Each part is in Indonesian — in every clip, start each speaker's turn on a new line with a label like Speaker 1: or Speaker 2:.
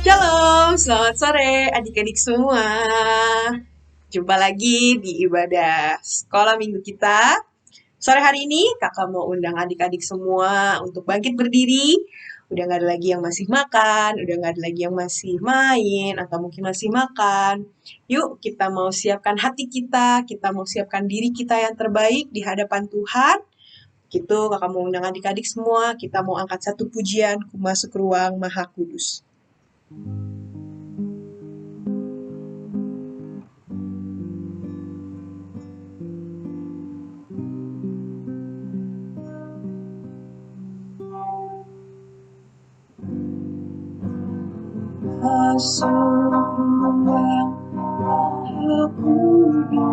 Speaker 1: Shalom, selamat sore adik-adik semua. Jumpa lagi di ibadah sekolah minggu kita. Sore hari ini kakak mau undang adik-adik semua untuk bangkit berdiri. Udah gak ada lagi yang masih makan, udah gak ada lagi yang masih main, atau mungkin masih makan. Yuk kita mau siapkan hati kita mau siapkan diri kita yang terbaik di hadapan Tuhan. Gitu kakak mau undang adik-adik semua, kita mau angkat satu pujian, Ku Masuk Ruang Maha Kudus. Masuk ruang Maha Kudus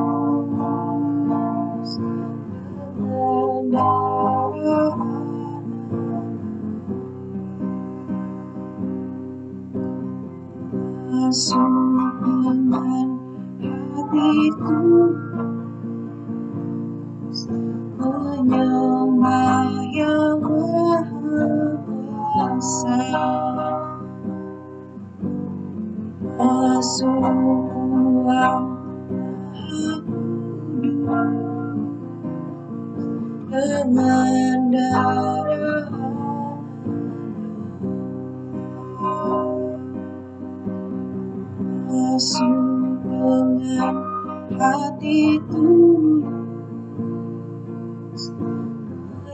Speaker 1: dengan darah masuk dengan hati tulus menyembah yang Maha Kuasa. Masuk ruang Maha Kudus dengan darah masuk dengan hati tulus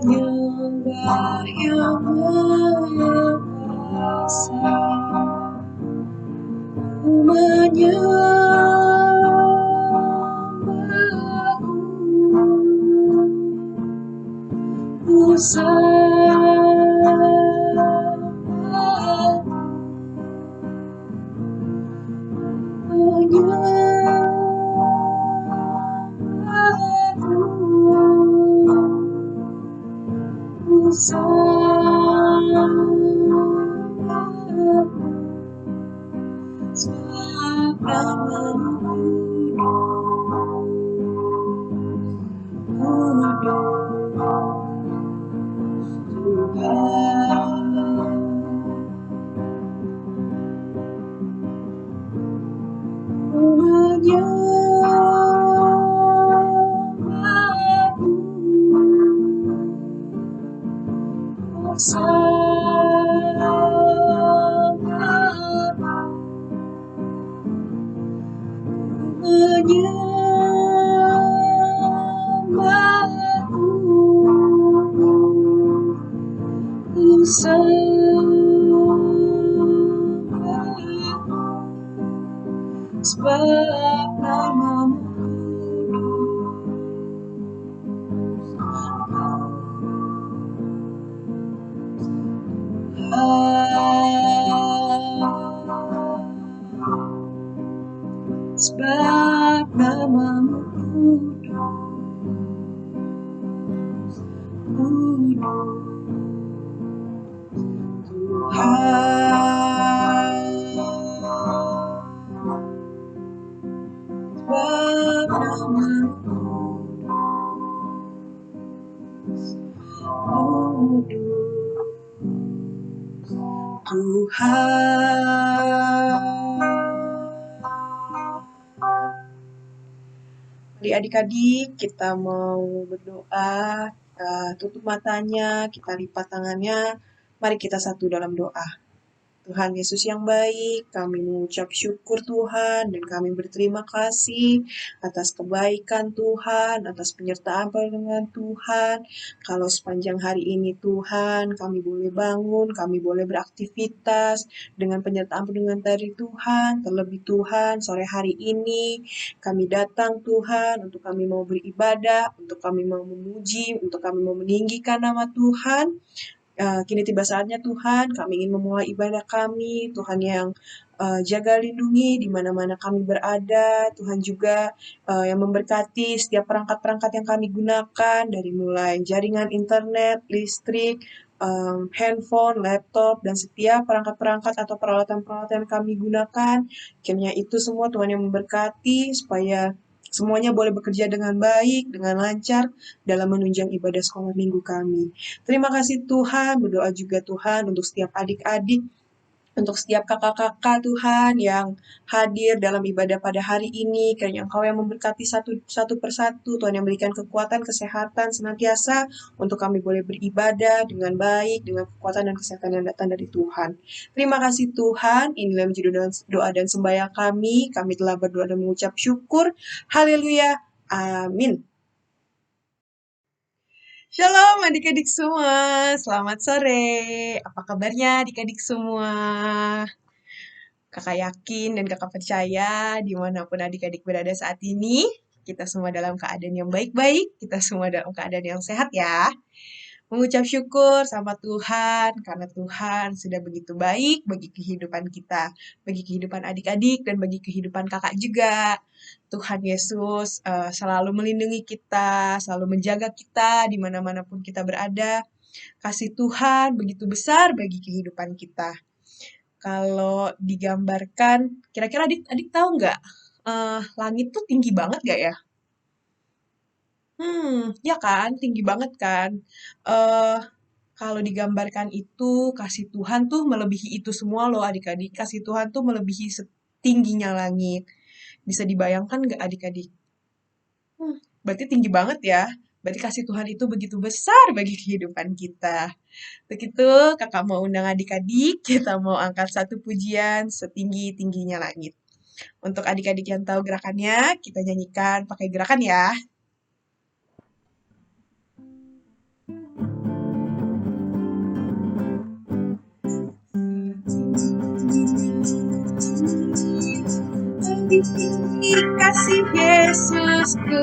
Speaker 1: menyembah yang Maha Kuasa. Ku menyembahmu, ku sembahmu, menyembahmu, ku sembahmu, sebab namamu kudus, Tuhan. Ku menyembahmu, ku sembahmu, menyembahmu, ku sembahmu, sebab namamu kudus, sebab namamu kudus, kudus, Tuhan. Sebab namamu kudus, Tuhan. Adik-adik, kita mau berdoa, tutup matanya, kita lipat tangannya, mari kita satu dalam doa. Tuhan Yesus yang baik, kami mengucap syukur Tuhan, dan kami berterima kasih atas kebaikan Tuhan, atas penyertaan perlindungan Tuhan. Kalau sepanjang hari ini Tuhan, kami boleh bangun, kami boleh beraktivitas dengan penyertaan perlindungan dari Tuhan. Terlebih Tuhan, sore hari ini kami datang Tuhan, untuk kami mau beribadah, untuk kami mau memuji, untuk kami mau meninggikan nama Tuhan. Kini tiba saatnya Tuhan, kami ingin memulai ibadah kami, Tuhan yang jaga lindungi di mana-mana kami berada, Tuhan juga yang memberkati setiap perangkat-perangkat yang kami gunakan, dari mulai jaringan internet, listrik, handphone, laptop, dan setiap perangkat-perangkat atau peralatan-peralatan yang kami gunakan. Kiranya itu semua Tuhan yang memberkati, supaya semuanya boleh bekerja dengan baik, dengan lancar, dalam menunjang ibadah sekolah minggu kami. Terima kasih Tuhan, berdoa juga Tuhan untuk setiap adik-adik Untuk setiap kakak-kakak Tuhan yang hadir dalam ibadah pada hari ini, kiranya Engkau yang memberkati satu persatu, Tuhan yang memberikan kekuatan, kesehatan senantiasa untuk kami boleh beribadah dengan baik, dengan kekuatan dan kesehatan yang datang dari Tuhan. Terima kasih Tuhan, inilah menjadi doa dan sembahyang kami telah berdoa dan mengucap syukur. Haleluya, amin. Shalom adik-adik semua, selamat sore. Apa kabarnya adik-adik semua? Kakak yakin dan kakak percaya dimanapun adik-adik berada saat ini, kita semua dalam keadaan yang baik-baik, kita semua dalam keadaan yang sehat ya. Mengucap syukur sama Tuhan, karena Tuhan sudah begitu baik bagi kehidupan kita, bagi kehidupan adik-adik, dan bagi kehidupan kakak juga. Tuhan Yesus selalu melindungi kita, selalu menjaga kita di mana-mana pun kita berada. Kasih Tuhan begitu besar bagi kehidupan kita. Kalau digambarkan, kira-kira adik-adik tahu nggak, langit tuh tinggi banget nggak ya? Ya kan, tinggi banget kan. Kalau digambarkan itu, kasih Tuhan tuh melebihi itu semua loh adik-adik. Kasih Tuhan tuh melebihi setingginya langit. Bisa dibayangkan nggak adik-adik? Berarti tinggi banget ya. Berarti kasih Tuhan itu begitu besar bagi kehidupan kita. Begitu, kakak mau undang adik-adik, kita mau angkat satu pujian setinggi-tingginya langit. Untuk adik-adik yang tahu gerakannya, kita nyanyikan pakai gerakan ya. Kasih Yesusku,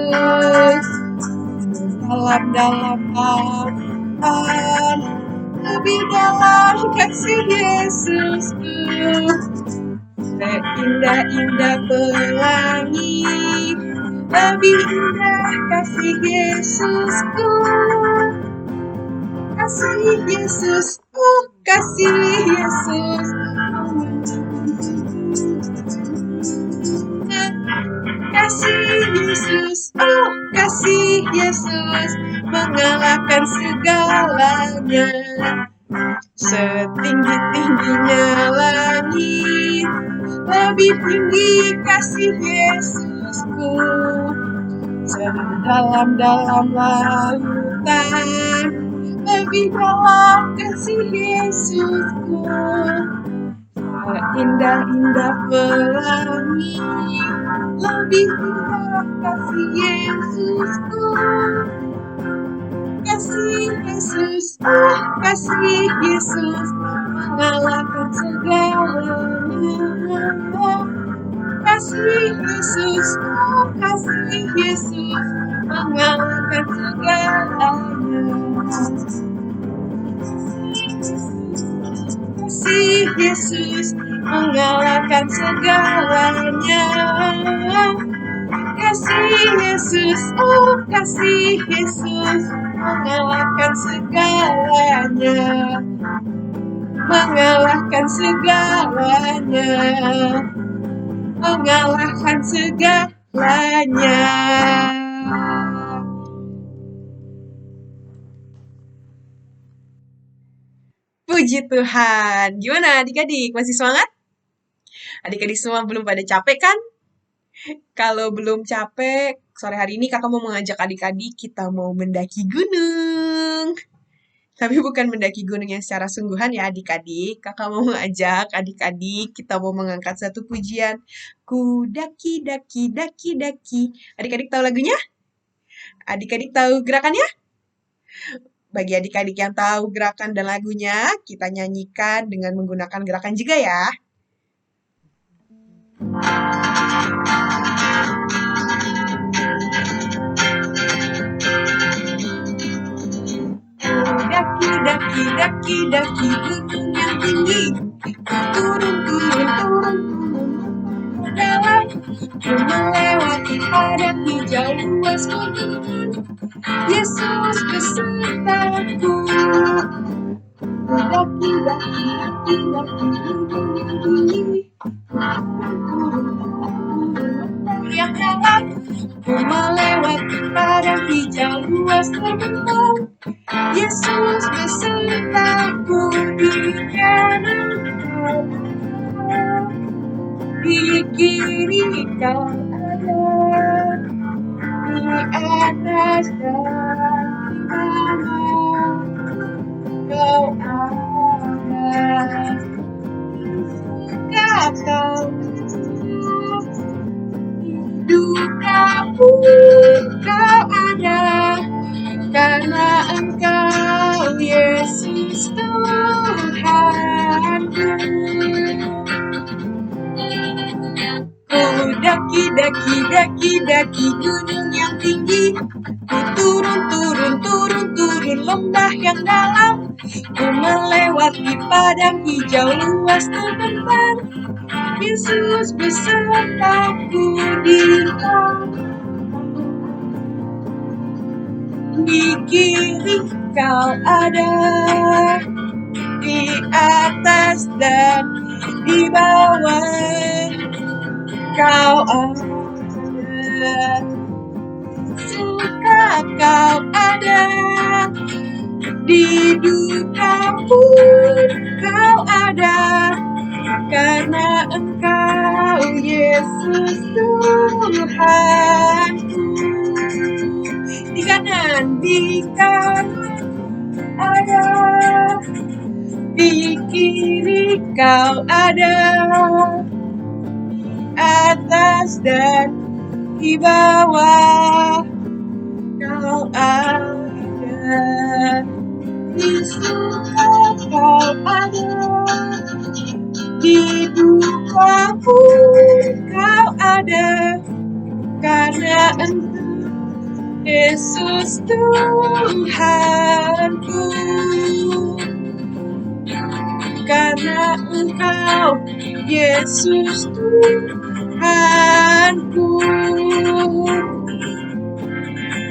Speaker 1: dalam Tuhan, lebih dalam kasih Yesusku, seindah-indah pelangi, lebih indah kasih Yesusku, kasih Yesus, kasih Yesus, kasih Yesus, kasih Yesus, mengalahkan segalanya. Setinggi-tingginya langit, lebih tinggi kasih Yesusku. Sedalam-dalam lautan, lebih dalam kasih Yesusku. Indah-indah pelangi, lebih indah kasih Yesusku. Kasih Yesus, kasih Yesus, mengalahkan segalanya. Kasih Yesus, kasih Yesus, mengalahkan segalanya. Kasih Yesus, mengalahkan segalanya. Kasih Yesus, kasih Yesus, mengalahkan segalanya. Mengalahkan segalanya. Mengalahkan segalanya. Puji Tuhan. Gimana adik-adik? Masih semangat? Adik-adik semua belum pada capek kan? Kalau belum capek, sore hari ini kakak mau mengajak adik-adik kita mau mendaki gunung. Tapi bukan mendaki gunung yang secara sungguhan ya adik-adik. Kakak mau mengajak adik-adik kita mau mengangkat satu pujian. Ku daki, daki, daki, daki. Adik-adik tahu lagunya? Adik-adik tahu gerakannya? Bagi adik-adik yang tahu gerakan dan lagunya, kita nyanyikan dengan menggunakan gerakan juga ya. Daki, daki, daki, daki, gunung yang tinggi. Turun, turun, turun, turun, dalam. Melewati padang hijau luas gunung. Yesus besertaku. Daki, daki, daki, daki, gunung yang tinggi. Yang dalam, melewati padang hijau luas terbentang. Yesus besertaku di kanan. di kiri kau ada, di atas dan di bawah kau ada, suka kau duka pun kau ada, karena Engkau Yesus Tuhanku. Ku daki gunung yang tinggi, ku turun lembah yang dalam, ku melewati padang hijau luas terbentang, Yesus besertaku di kiri kau ada, di atas dan di bawah kau ada, suka kau ada, di duka pun kau ada, karena Engkau Yesus Tuhanku. Di kanan ada, di kiri kau ada, atas dan di bawah kau ada, di suka kau ada, di duka pun kau ada, karena Engkau Yesus Tuhanku, karena Engkau Yesus Tuhanku,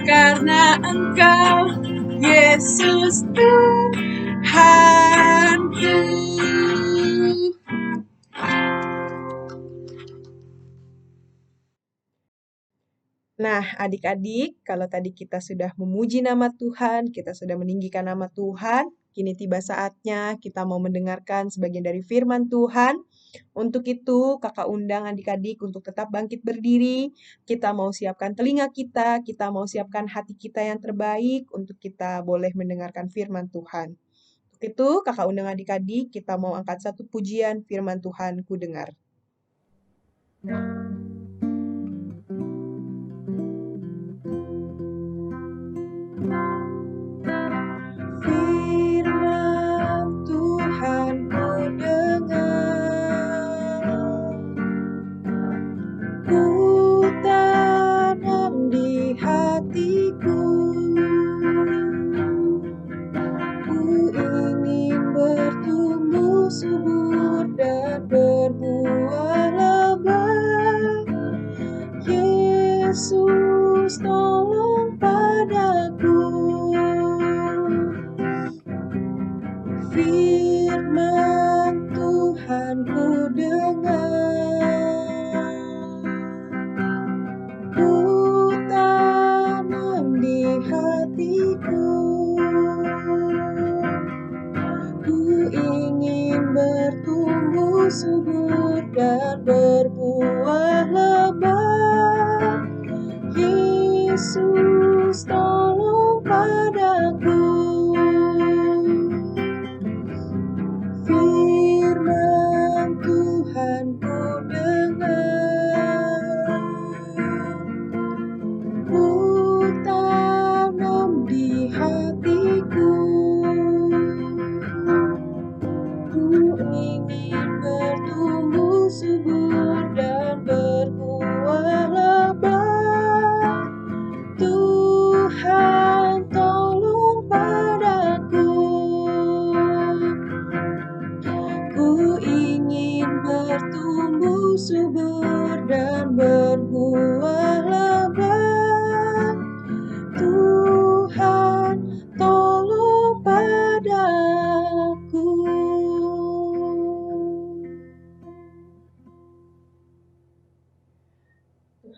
Speaker 1: karena Engkau Yesus Tuhanku. Nah, adik-adik, kalau tadi kita sudah memuji nama Tuhan, kita sudah meninggikan nama Tuhan, kini tiba saatnya kita mau mendengarkan sebagian dari firman Tuhan. Untuk itu, kakak undang adik-adik untuk tetap bangkit berdiri. Kita mau siapkan telinga kita mau siapkan hati kita yang terbaik untuk kita boleh mendengarkan firman Tuhan. Untuk itu, kakak undang adik-adik, kita mau angkat satu pujian firman Tuhan ku dengar. Firman Tuhan ku dengar, ku tanam di hatiku, ku ingin bertumbuh subur dan berbuah lebat. Yesus tolong padaku. Firman Tuhan ku dengar, ku tanam di hatiku, ku ingin bertumbuh subur dan berbuah lebat. Yesus tolong padaku. Firman Tuhan ku dengar, ku tanam di hatiku, ku ingin bertumbuh subur dan berbuah lebat. Tuhan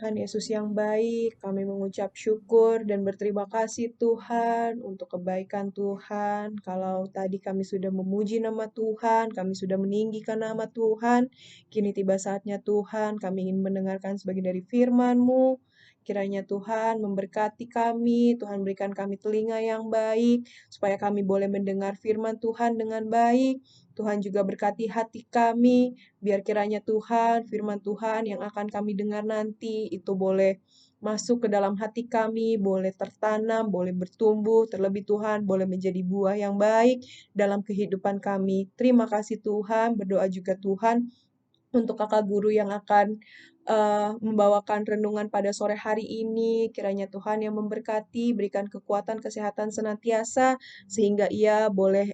Speaker 1: Tuhan Yesus yang baik, kami mengucap syukur dan berterima kasih Tuhan untuk kebaikan Tuhan. Kalau tadi kami sudah memuji nama Tuhan, kami sudah meninggikan nama Tuhan, kini tiba saatnya Tuhan, kami ingin mendengarkan sebagian dari firman-Mu. Kiranya Tuhan memberkati kami, Tuhan berikan kami telinga yang baik, supaya kami boleh mendengar firman Tuhan dengan baik. Tuhan juga berkati hati kami, biar kiranya Tuhan, firman Tuhan yang akan kami dengar nanti, itu boleh masuk ke dalam hati kami, boleh tertanam, boleh bertumbuh, terlebih Tuhan, boleh menjadi buah yang baik dalam kehidupan kami. Terima kasih Tuhan, berdoa juga Tuhan, untuk kakak guru yang akan membawakan renungan pada sore hari ini. Kiranya Tuhan yang memberkati, berikan kekuatan, kesehatan senantiasa, sehingga ia boleh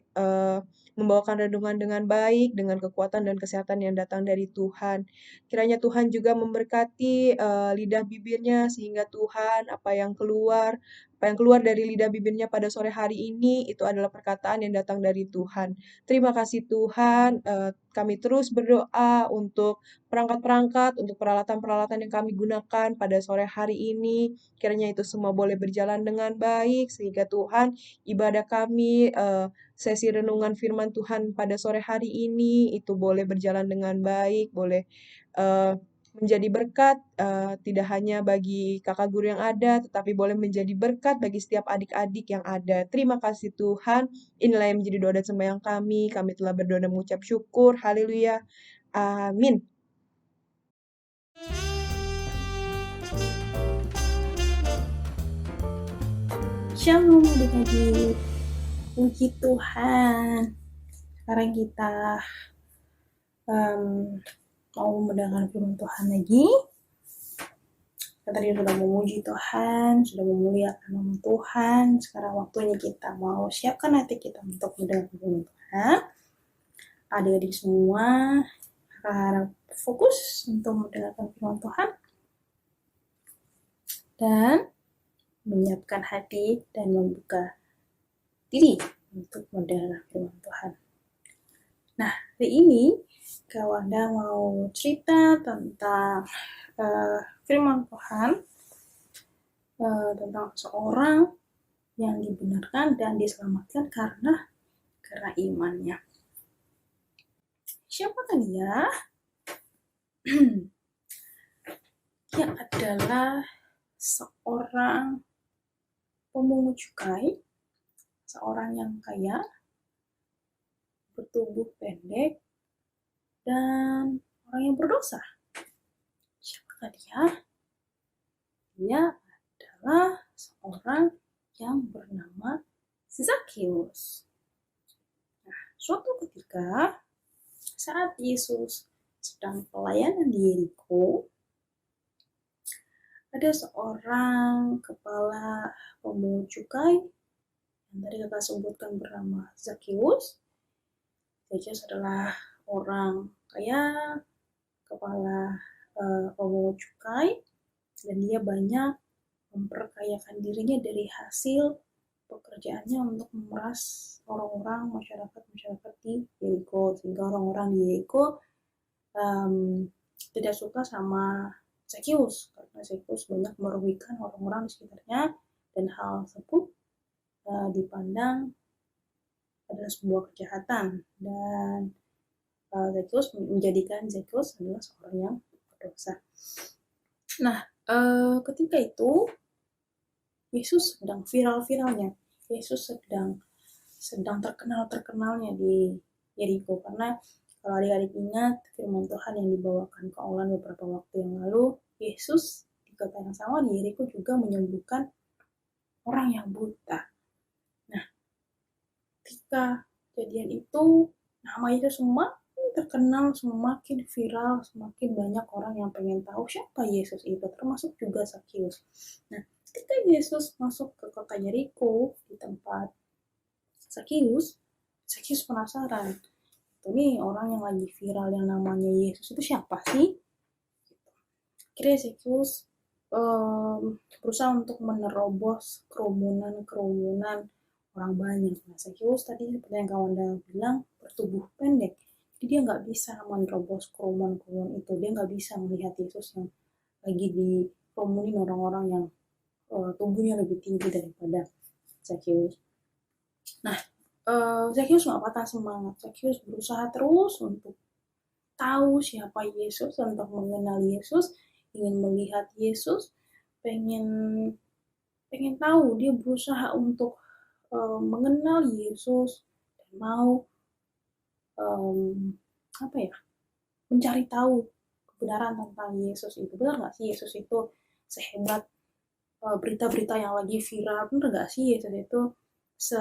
Speaker 1: membawakan renungan dengan baik, dengan kekuatan dan kesehatan yang datang dari Tuhan. Kiranya Tuhan juga memberkati lidah bibirnya, sehingga Tuhan apa yang keluar dari lidah bibirnya pada sore hari ini, itu adalah perkataan yang datang dari Tuhan. Terima kasih Tuhan, kami terus berdoa untuk perangkat-perangkat, untuk peralatan-peralatan yang kami gunakan pada sore hari ini. Kiranya itu semua boleh berjalan dengan baik, sehingga Tuhan, ibadah kami, sesi renungan firman Tuhan pada sore hari ini, itu boleh berjalan dengan baik, boleh menjadi berkat, tidak hanya bagi kakak guru yang ada, tetapi boleh menjadi berkat bagi setiap adik-adik yang ada. Terima kasih Tuhan. Inilah yang menjadi doa dan sembahyang kami. Kami telah berdoa dan mengucap syukur. Haleluya. Amin.
Speaker 2: Shalom adik-adik, puji Tuhan. Sekarang kita mau mendengar firman Tuhan lagi. Kita tadi sudah memuji Tuhan, sudah memuliakan nama Tuhan. Sekarang waktunya kita mau siapkan hati kita untuk mendengar firman Tuhan. Adik-adik semua harap fokus untuk mendengarkan firman Tuhan dan menyiapkan hati dan membuka diri untuk mendengar firman Tuhan. Nah, hari ini Kawanda mau cerita tentang firman Tuhan, tentang seorang yang dibenarkan dan diselamatkan karena imannya. Siapakah dia? Dia adalah seorang pemungut cukai, seorang yang kaya, bertubuh pendek, dan orang yang berdosa. Siapakah dia? Dia adalah seorang yang bernama Zakheus. Nah, suatu ketika saat Yesus sedang pelayanan di Yeriko, ada seorang kepala pemungut cukai yang tadi kakak sebutkan bernama Zakheus. Zakheus adalah orang kaya, kepala pemungut cukai, dan dia banyak memperkayakan dirinya dari hasil pekerjaannya untuk memeras orang-orang masyarakat di Yeriko, sehingga orang-orang di Yeriko tidak suka sama Zakheus karena Zakheus banyak merugikan orang-orang di sekitarnya, dan hal tersebut dipandang adalah sebuah kejahatan, dan Zakheus menjadikan Zakheus adalah seorang yang berdosa. Nah, ketika itu Yesus sedang viral-viralnya, Yesus sedang terkenalnya di Yeriko, karena kalau adik-adik ingat firman Tuhan yang dibawakan ke Olan beberapa waktu yang lalu, Yesus di kota yang sama di Yeriko juga menyembuhkan orang yang buta. Nah, ketika kejadian itu, nama Yesus semakin terkenal, semakin viral, semakin banyak orang yang pengen tahu siapa Yesus itu, termasuk juga Zakheus. Nah, ketika Yesus masuk ke kota Yeriko di tempat Zakheus penasaran, ini orang yang lagi viral yang namanya Yesus itu siapa sih? Akhirnya Zakheus berusaha untuk menerobos kerumunan orang banyak. Nah, Zakheus tadi seperti yang kawan bilang bertubuh pendek, jadi dia nggak bisa menerobos kerumunan itu, dia nggak bisa melihat Yesus yang lagi di kerumunin orang-orang yang tubuhnya lebih tinggi daripada Zakheus. Nah, Zakheus nggak patah semangat. Zakheus berusaha terus untuk tahu siapa Yesus, untuk mengenal Yesus, ingin melihat Yesus, pengen pengen tahu. Dia berusaha untuk mengenal Yesus dan mau apa ya, mencari tahu kebenaran tentang Yesus itu. Benar nggak sih Yesus itu sehebat berita-berita yang lagi viral? Benar nggak sih Yesus itu se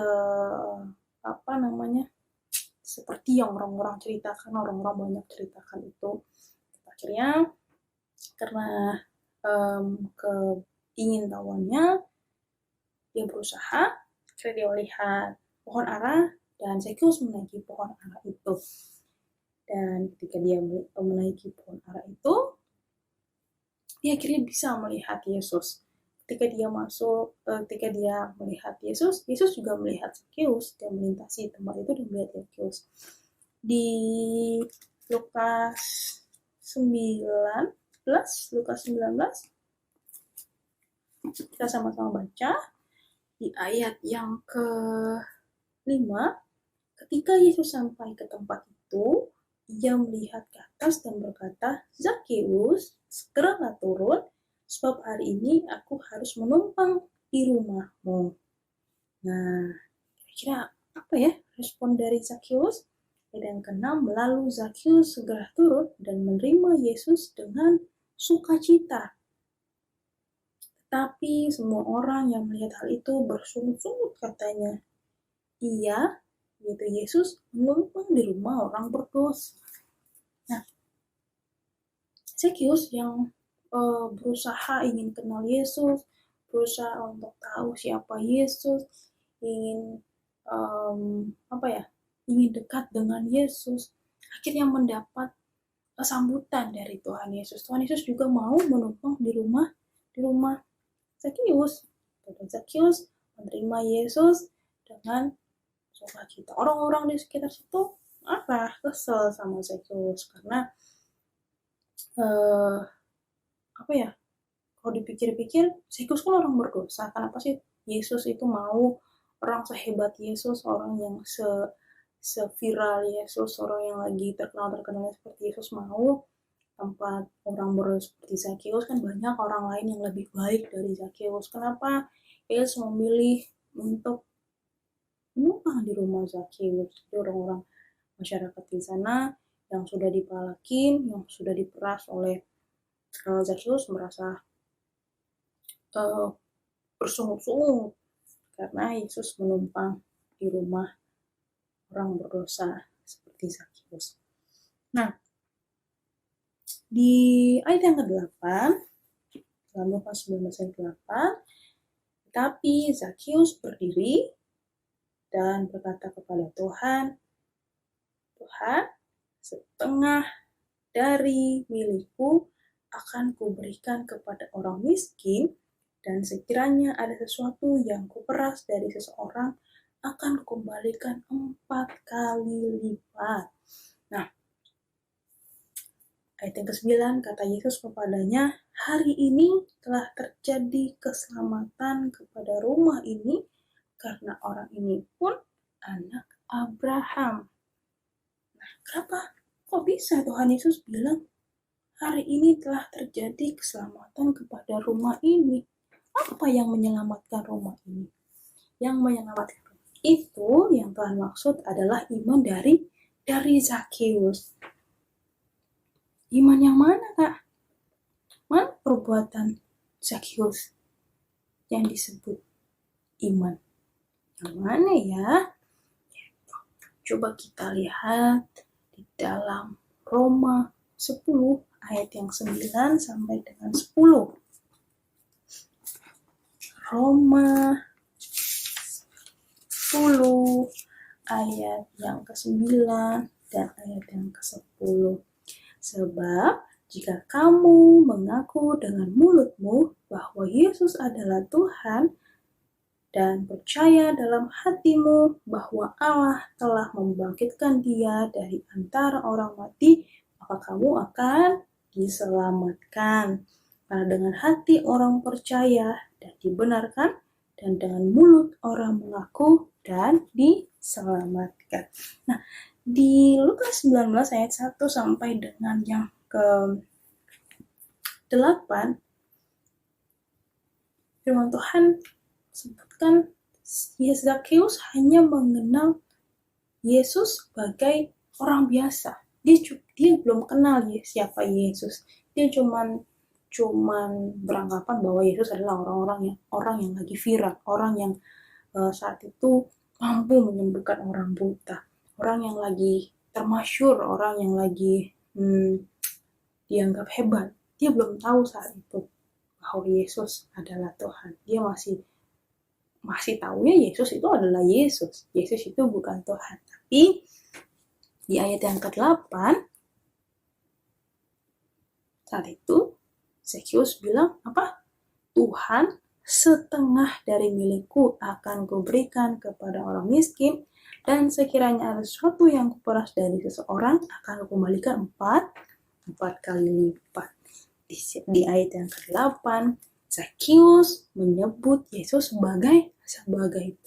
Speaker 2: apa namanya, seperti yang orang-orang ceritakan, orang-orang banyak ceritakan itu? Akhirnya karena keingintahuannya, dia berusaha, akhirnya dia melihat pohon ara dan Zakheus menaiki pohon ara itu. Dan ketika dia menaiki pohon ara itu, dia akhirnya bisa melihat Yesus. Ketika dia melihat Yesus, Yesus juga melihat Zakheus dan melintasi tempat itu dan melihat Zakheus. Di Lukas 19, kita sama-sama baca di ayat yang ke-5. Ketika Yesus sampai ke tempat itu, ia melihat ke atas dan berkata, Zakheus, segeralah turun, sebab hari ini aku harus menumpang di rumahmu. Nah, kira-kira apa ya respon dari Zakheus? Ayat yang ke-6, lalu Zakheus segera turun dan menerima Yesus dengan sukacita. Tetapi semua orang yang melihat hal itu bersungut-sungut katanya, ia, yaitu Yesus, menumpang di rumah orang berdosa. Nah, Zakheus yang berusaha ingin kenal Yesus, berusaha untuk tahu siapa Yesus, ingin ingin dekat dengan Yesus, akhirnya mendapat sambutan dari Tuhan Yesus. Tuhan Yesus juga mau menumpang di rumah Zakheus. Zakheus menerima Yesus dengan sukacita. Orang-orang di sekitar situ kesel sama Zakheus karena kalau dipikir-pikir, Zakheus kan orang berdosa. Kenapa sih Yesus itu mau, orang sehebat Yesus, orang yang seviral Yesus, orang yang lagi terkenal seperti Yesus mau tempat orang berdosa seperti Zakheus? Kan banyak orang lain yang lebih baik dari Zakheus. Kenapa Yesus memilih untuk menumpang di rumah Zakheus? Jadi orang-orang masyarakat di sana yang sudah dipalakin, yang sudah diperas oleh Zakheus merasa bersungut-sungut karena Yesus menumpang di rumah orang berdosa seperti Zakheus. Nah, di ayat yang ke-8, dalam Lukas 19 ayat 8, tetapi Zakheus berdiri dan berkata kepada Tuhan, Tuhan, setengah dari milikku akan kuberikan kepada orang miskin, dan sekiranya ada sesuatu yang kuperas dari seseorang, akan kukembalikan 4 kali lipat. Nah, ayat yang ke-9, kata Yesus kepadanya, hari ini telah terjadi keselamatan kepada rumah ini, karena orang ini pun anak Abraham. Nah, kenapa? Kok bisa Tuhan Yesus bilang, hari ini telah terjadi keselamatan kepada rumah ini? Apa yang menyelamatkan rumah ini? Yang menyelamatkan itu, yang Tuhan maksud adalah iman dari Zakheus. Iman yang mana, Kak? Mana perbuatan Zakheus yang disebut iman? Yang mana ya? Coba kita lihat di dalam Roma 10 ayat yang 9 sampai dengan 10. Roma 10 ayat yang ke-9 dan ayat yang ke-10. Sebab jika kamu mengaku dengan mulutmu bahwa Yesus adalah Tuhan dan percaya dalam hatimu bahwa Allah telah membangkitkan Dia dari antara orang mati, maka kamu akan diselamatkan. Karena dengan hati orang percaya dan dibenarkan, dan dengan mulut orang mengaku dan diselamatkan. Nah, di Lukas 19 ayat 1 sampai dengan yang ke-8, firman Tuhan sebutkan Zakheus hanya mengenal Yesus sebagai orang biasa. Dia belum kenal siapa Yesus. Dia cuman beranggapan bahwa Yesus adalah orang yang lagi viral, orang yang saat itu mampu menyembuhkan orang buta, orang yang lagi termasyur, orang yang lagi dianggap hebat. Dia belum tahu saat itu bahwa Yesus adalah Tuhan. Dia masih tahunya Yesus itu adalah Yesus. Yesus itu bukan Tuhan. Tapi di ayat yang ke-8, saat itu Zakheus bilang apa? Tuhan, setengah dari milikku akan kuberikan kepada orang miskin, dan sekiranya ada sesuatu yang kuperas dari seseorang akan kukembalikan empat kali lipat. Di ayat yang ke-8, Zakheus menyebut Yesus sebagai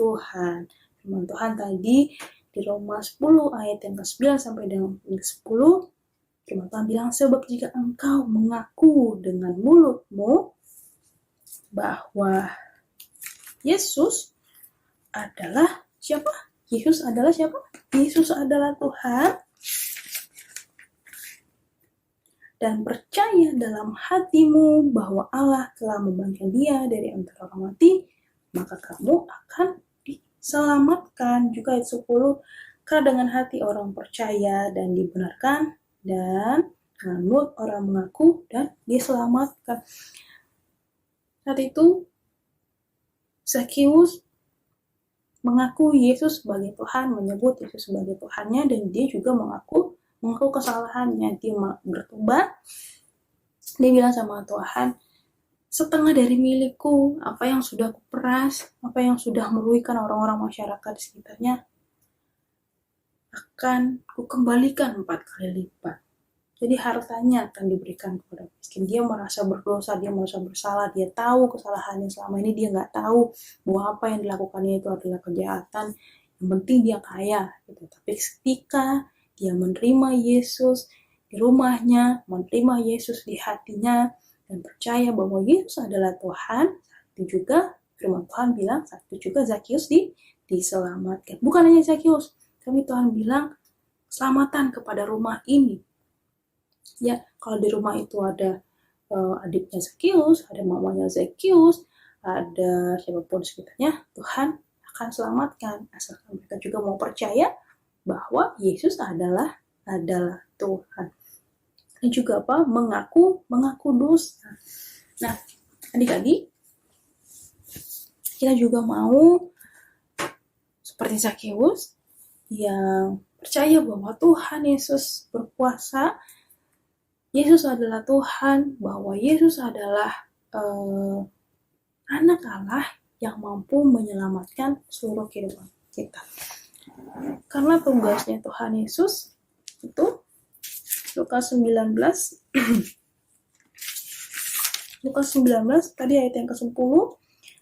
Speaker 2: Tuhan. Firman Tuhan tadi di Roma 10 ayat yang ke-9 sampai dengan 10, firman Tuhan bilang, sebab jika engkau mengaku dengan mulutmu bahwa Yesus adalah siapa? Yesus adalah siapa? Yesus adalah Tuhan, dan percaya dalam hatimu bahwa Allah telah membangkitkan dia dari antara orang mati, maka kamu akan diselamatkan. Juga ayat 10, karena dengan hati orang percaya dan dibenarkan, dan dengan mulut orang mengaku dan diselamatkan. Saat itu Zakheus mengaku Yesus sebagai Tuhan, menyebut Yesus sebagai Tuhannya, dan dia juga mengaku kesalahannya. Dia bertobat. Dia bilang sama Tuhan, setengah dari milikku, apa yang sudah kuperas, apa yang sudah merugikan orang-orang masyarakat di sekitarnya, akan kukembalikan 4 kali lipat. Jadi hartanya akan diberikan kepada miskin. Dia merasa berdosa, dia merasa bersalah, dia tahu kesalahannya selama ini, dia nggak tahu bahwa apa yang dilakukannya itu adalah kejahatan. Yang penting dia kaya, gitu. Tapi ketika dia menerima Yesus di rumahnya, menerima Yesus di hatinya, dan percaya bahwa Yesus adalah Tuhan, itu juga firman Tuhan bilang, saat itu juga Zakheus diselamatkan. Bukan hanya Zakheus, tapi Tuhan bilang, selamatan kepada rumah ini. Ya, kalau di rumah itu ada adiknya Zakheus, ada mamanya Zakheus, ada siapapun sekitarnya, Tuhan akan selamatkan. Asalkan mereka juga mau percaya bahwa Yesus adalah Tuhan. Dan juga apa? Mengaku dosa. Nah, adik-adik, kita juga mau seperti Zakheus yang percaya bahwa Tuhan Yesus berkuasa, Yesus adalah Tuhan, bahwa Yesus adalah anak Allah yang mampu menyelamatkan seluruh kehidupan kita. Karena tugasnya Tuhan Yesus itu Lukas 19 Lukas 19 tadi ayat yang ke-10,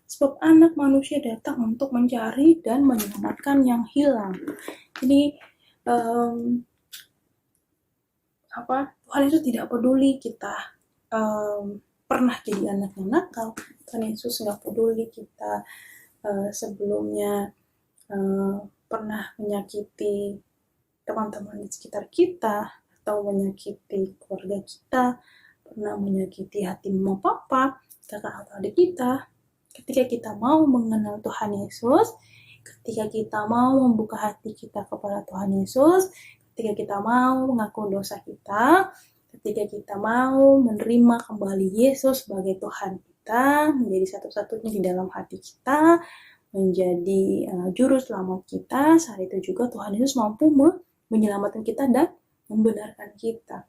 Speaker 2: sebab anak manusia datang untuk mencari dan menyelamatkan yang hilang. Jadi Tuhan Yesus tidak peduli kita pernah jadi anak yang nakal. Tuhan Yesus nggak peduli kita sebelumnya pernah menyakiti teman-teman di sekitar kita, atau menyakiti keluarga kita, pernah menyakiti hati mama papa, kakak atau adik kita. Ketika kita mau mengenal Tuhan Yesus, ketika kita mau membuka hati kita kepada Tuhan Yesus, ketika kita mau mengaku dosa kita, ketika kita mau menerima kembali Yesus sebagai Tuhan kita, menjadi satu-satunya di dalam hati kita, menjadi juru selamat kita, saat itu juga Tuhan Yesus mampu menyelamatkan kita dan membenarkan kita,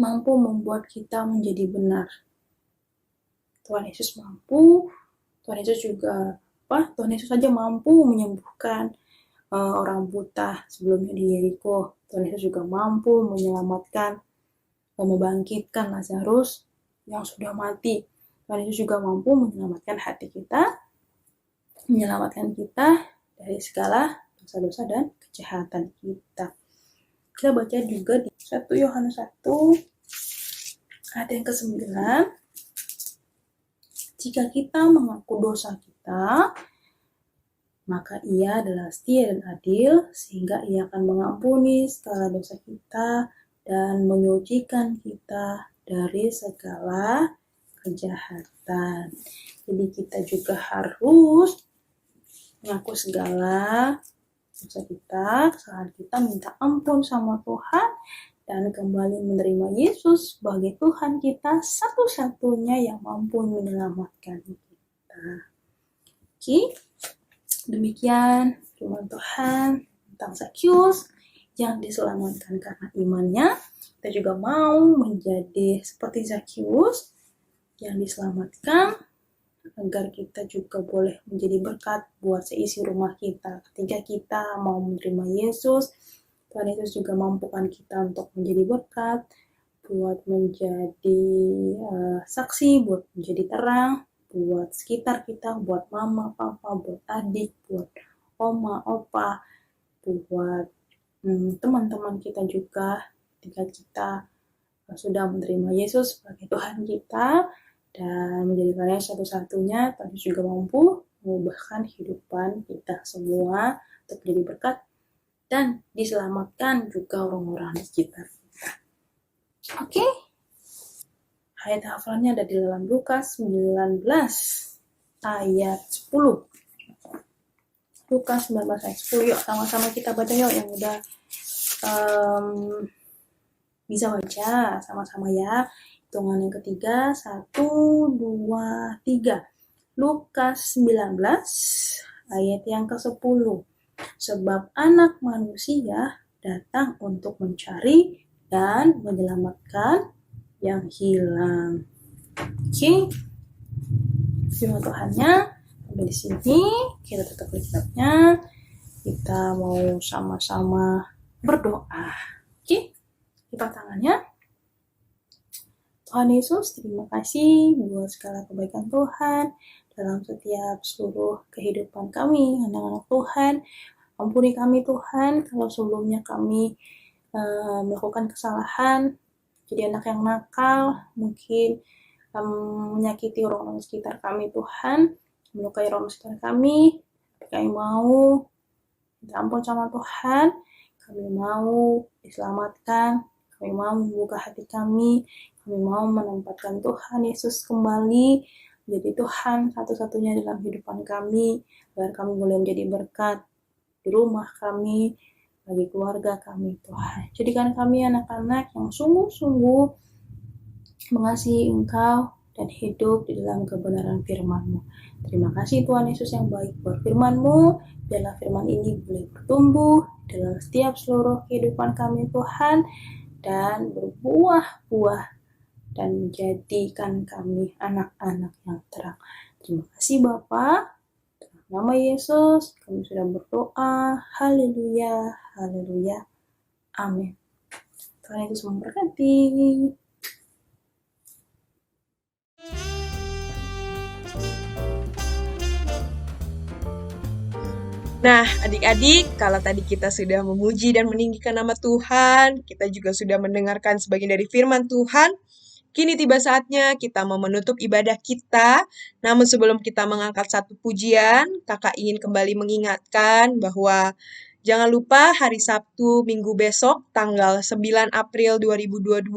Speaker 2: mampu membuat kita menjadi benar. Tuhan Yesus mampu. Tuhan Yesus juga Tuhan Yesus saja mampu menyembuhkan orang buta sebelumnya di Yeriko. Tuhan Yesus juga mampu menyelamatkan, membangkitkan Lazarus yang sudah mati. Tuhan Yesus juga mampu menyelamatkan hati kita, menyelamatkan kita dari segala dosa-dosa dan kejahatan kita. Kita baca juga di 1 Yohanes 1 ayat yang ke-9. Jika kita mengaku dosa kita, maka Ia adalah setia dan adil, sehingga Ia akan mengampuni segala dosa kita dan menyucikan kita dari segala kejahatan. Jadi kita juga harus mengaku segala dosa kita, kesalahan kita, minta ampun sama Tuhan, dan kembali menerima Yesus sebagai Tuhan kita satu-satunya yang mampu menyelamatkan kita. Oke, demikian firman Tuhan tentang Zakheus yang diselamatkan karena imannya. Kita juga mau menjadi seperti Zakheus yang diselamatkan agar kita juga boleh menjadi berkat buat seisi rumah kita. Ketika kita mau menerima Yesus, Tuhan Yesus juga mampukan kita untuk menjadi berkat, buat menjadi saksi, buat menjadi terang, buat sekitar kita, buat mama, papa, buat adik, buat oma, opa, buat teman-teman kita juga. Ketika kita sudah menerima Yesus sebagai Tuhan kita dan menjadikannya satu-satunya, Tuhan juga mampu mengubahkan kehidupan kita semua untuk menjadi berkat dan diselamatkan juga orang-orang di sekitar kita. Oke. Ayat hafalannya ada di dalam Lukas 19 ayat 10. Lukas 19 ayat 10. Yuk sama-sama kita baca yuk yang udah bisa baca sama-sama ya. Hitungan yang ketiga, 1, 2, 3. Lukas 19 ayat yang ke-10. Sebab anak manusia datang untuk mencari dan menyelamatkan yang hilang. Oke, firman Tuhannya sampai di sini. Kita tutup kitabnya. Kita mau sama-sama berdoa. Oke, lipat tangannya. Tuhan Yesus, terima kasih buat segala kebaikan Tuhan dalam setiap seluruh kehidupan kami, anak-anak Tuhan. Ampuni kami Tuhan, kalau sebelumnya kami melakukan kesalahan, jadi anak yang nakal, mungkin menyakiti orang-orang sekitar kami Tuhan, melukai orang sekitar kami. Kami mau minta ampun sama Tuhan, kami mau diselamatkan, kami mau membuka hati kami mau menempatkan Tuhan Yesus kembali menjadi Tuhan satu-satunya dalam kehidupan kami, agar kami boleh menjadi berkat di rumah kami, bagi keluarga kami Tuhan. Jadikan kami anak-anak yang sungguh-sungguh mengasihi Engkau dan hidup di dalam kebenaran firman-Mu. Terima kasih Tuhan Yesus yang baik buat firman-Mu. Biarlah firman ini boleh bertumbuh dalam setiap seluruh kehidupan kami Tuhan, dan berbuah-buah dan menjadikan kami anak-anak yang terang. Terima kasih Bapa. Dalam nama Yesus kami sudah berdoa. Haleluya, haleluya. Amin. Tuhan Yesus memberkati.
Speaker 1: Nah, adik-adik, kalau tadi kita sudah memuji dan meninggikan nama Tuhan, kita juga sudah mendengarkan sebagian dari firman Tuhan. Kini tiba saatnya kita mau menutup ibadah kita. Namun sebelum kita mengangkat satu pujian, kakak ingin kembali mengingatkan bahwa jangan lupa hari Sabtu minggu besok, tanggal 9 April 2022,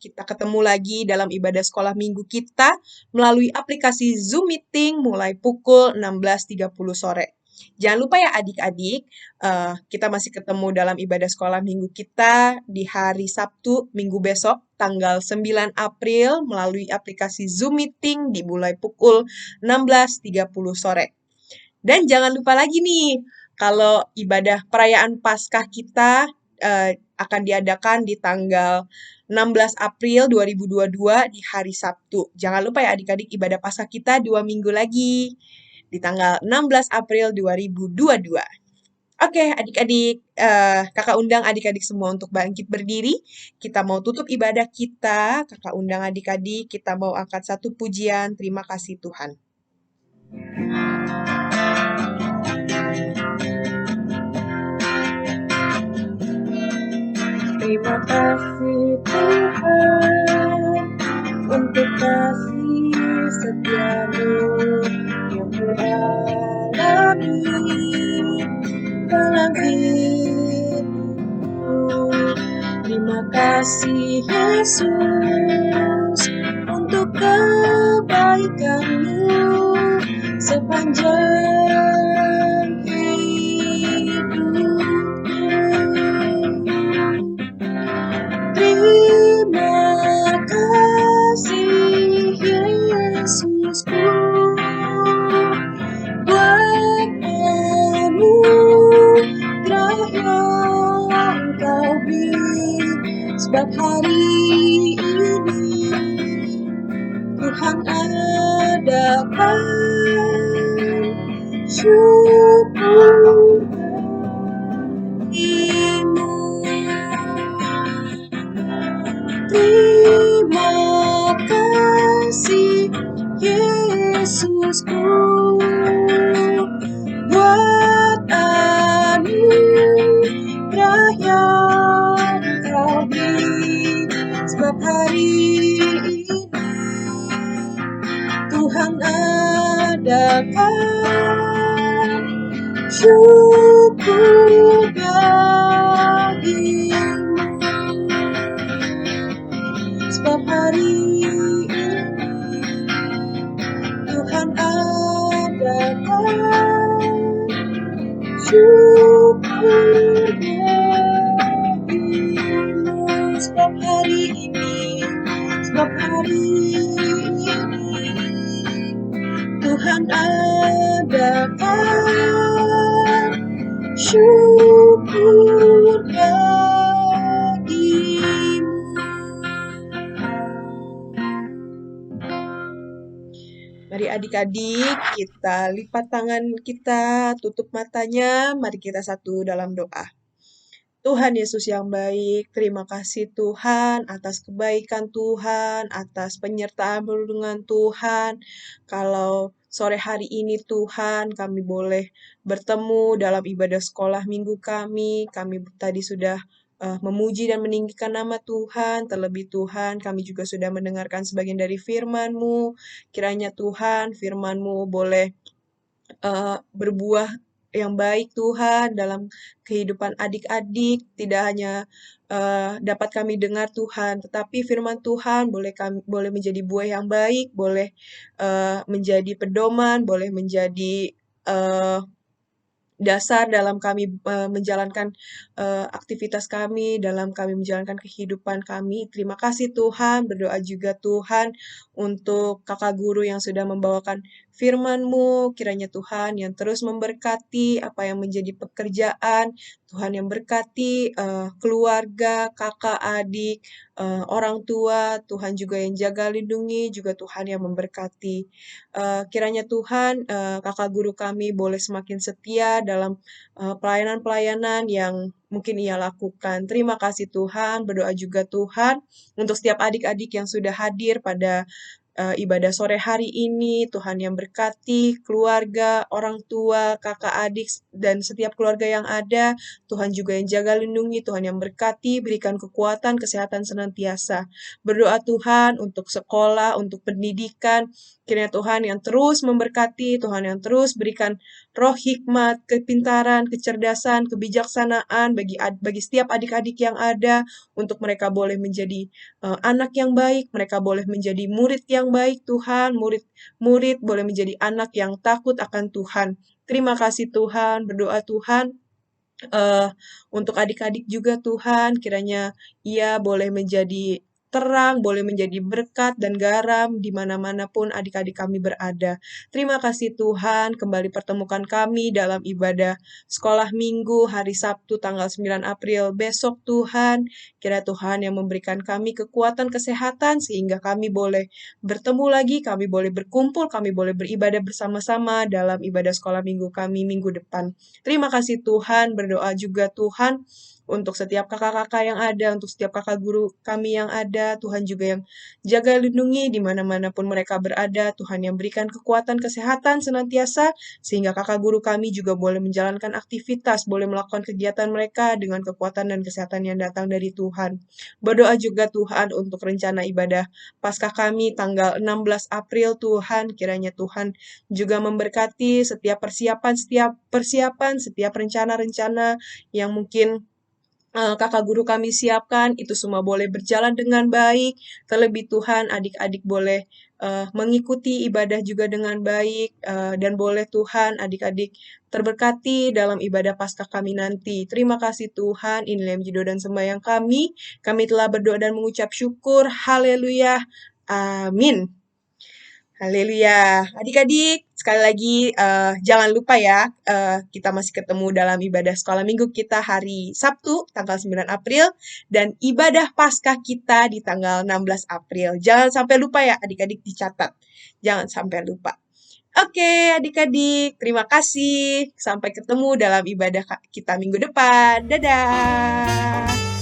Speaker 1: kita ketemu lagi dalam ibadah sekolah minggu kita melalui aplikasi Zoom Meeting mulai pukul 16.30 sore. Jangan lupa ya adik-adik, kita masih ketemu dalam ibadah sekolah minggu kita di hari Sabtu minggu besok, tanggal 9 April melalui aplikasi Zoom Meeting dimulai pukul 16.30 sore. Dan jangan lupa lagi nih, kalau ibadah perayaan Paskah kita akan diadakan di tanggal 16 April 2022 di hari Sabtu. Jangan lupa ya adik-adik, ibadah Paskah kita 2 minggu lagi di tanggal 16 April 2022. Oke, adik-adik, kakak undang adik-adik semua untuk bangkit berdiri. Kita mau tutup ibadah kita. Kakak undang adik-adik, kita mau angkat satu pujian. Terima kasih Tuhan. Terima kasih Tuhan untuk kasih setia-Mu yang beralami dalam hidupku. Terima kasih Yesus untuk kebaikan-Mu sepanjang hidupku. Terima kasih Yesusku buat anugerah yang Kau beri, sebab hari ini Tuhan adakan syukur bagimu. Terima kasih Yesusku buat anugerah yang Kau beri, sebab hari ini Tuhan adakan syukur bagimu. Sebab hari ini Tuhan adakan syukur bagimu. Sebab hari ini Tuhan adakan syukur bagimu. Mari adik-adik, kita lipat tangan kita, tutup matanya, mari kita satu dalam doa. Tuhan Yesus yang baik, terima kasih Tuhan atas kebaikan Tuhan, atas penyertaan perlindungan Tuhan. Kalau sore hari ini Tuhan, kami boleh bertemu dalam ibadah sekolah minggu kami tadi sudah memuji dan meninggikan nama Tuhan. Terlebih Tuhan, kami juga sudah mendengarkan sebagian dari firman-Mu. Kiranya Tuhan, firman-Mu boleh berbuah yang baik Tuhan dalam kehidupan adik-adik, tidak hanya dapat kami dengar Tuhan, tetapi firman Tuhan boleh menjadi buah yang baik, boleh menjadi pedoman, boleh menjadi dasar dalam kami menjalankan aktivitas kami, dalam kami menjalankan kehidupan kami. Terima kasih Tuhan, berdoa juga Tuhan untuk kakak guru yang sudah membawakan firman-Mu, kiranya Tuhan yang terus memberkati apa yang menjadi pekerjaan, Tuhan yang berkati keluarga, kakak, adik, orang tua, Tuhan juga yang jaga lindungi, juga Tuhan yang memberkati. Kiranya Tuhan, kakak guru kami boleh semakin setia dalam pelayanan-pelayanan yang mungkin ia lakukan. Terima kasih Tuhan, berdoa juga Tuhan untuk setiap adik-adik yang sudah hadir pada ibadah sore hari ini. Tuhan yang berkati keluarga, orang tua, kakak adik, dan setiap keluarga yang ada. Tuhan juga yang jaga lindungi, Tuhan yang berkati, berikan kekuatan, kesehatan senantiasa. Berdoa Tuhan untuk sekolah, untuk pendidikan, kiranya Tuhan yang terus memberkati, Tuhan yang terus berikan roh hikmat, kepintaran, kecerdasan, kebijaksanaan bagi setiap adik-adik yang ada, untuk mereka boleh menjadi anak yang baik, mereka boleh menjadi murid yang baik Tuhan, murid-murid boleh menjadi anak yang takut akan Tuhan. Terima kasih Tuhan, berdoa Tuhan untuk adik-adik juga Tuhan, kiranya ia boleh menjadi terang, boleh menjadi berkat dan garam di mana-mana pun adik-adik kami berada. Terima kasih Tuhan, kembali pertemukan kami dalam ibadah sekolah minggu hari Sabtu tanggal 9 April besok Tuhan. Kiranya Tuhan yang memberikan kami kekuatan kesehatan sehingga kami boleh bertemu lagi, kami boleh berkumpul, kami boleh beribadah bersama-sama dalam ibadah sekolah minggu kami minggu depan. Terima kasih Tuhan, berdoa juga Tuhan untuk setiap kakak-kakak yang ada, untuk setiap kakak guru kami yang ada, Tuhan juga yang jaga lindungi di mana-mana pun mereka berada, Tuhan yang berikan kekuatan kesehatan senantiasa, sehingga kakak guru kami juga boleh menjalankan aktivitas, boleh melakukan kegiatan mereka dengan kekuatan dan kesehatan yang datang dari Tuhan. Berdoa juga Tuhan untuk rencana ibadah Paskah kami tanggal 16 April Tuhan, kiranya Tuhan juga memberkati setiap persiapan, setiap rencana-rencana yang mungkin kakak guru kami siapkan, itu semua boleh berjalan dengan baik. Terlebih Tuhan, adik-adik boleh mengikuti ibadah juga dengan baik, dan boleh Tuhan adik-adik terberkati dalam ibadah Paskah kami nanti. Terima kasih Tuhan, inilah yang menjadi doa dan sembahyang kami. Kami telah berdoa dan mengucap syukur. Haleluya. Amin. Haleluya. Adik-adik, sekali lagi jangan lupa ya, kita masih ketemu dalam ibadah sekolah minggu kita hari Sabtu, tanggal 9 April, dan ibadah Paskah kita di tanggal 16 April. Jangan sampai lupa ya, adik-adik dicatat. Jangan sampai lupa. Oke, adik-adik, terima kasih. Sampai ketemu dalam ibadah kita minggu depan. Dadah!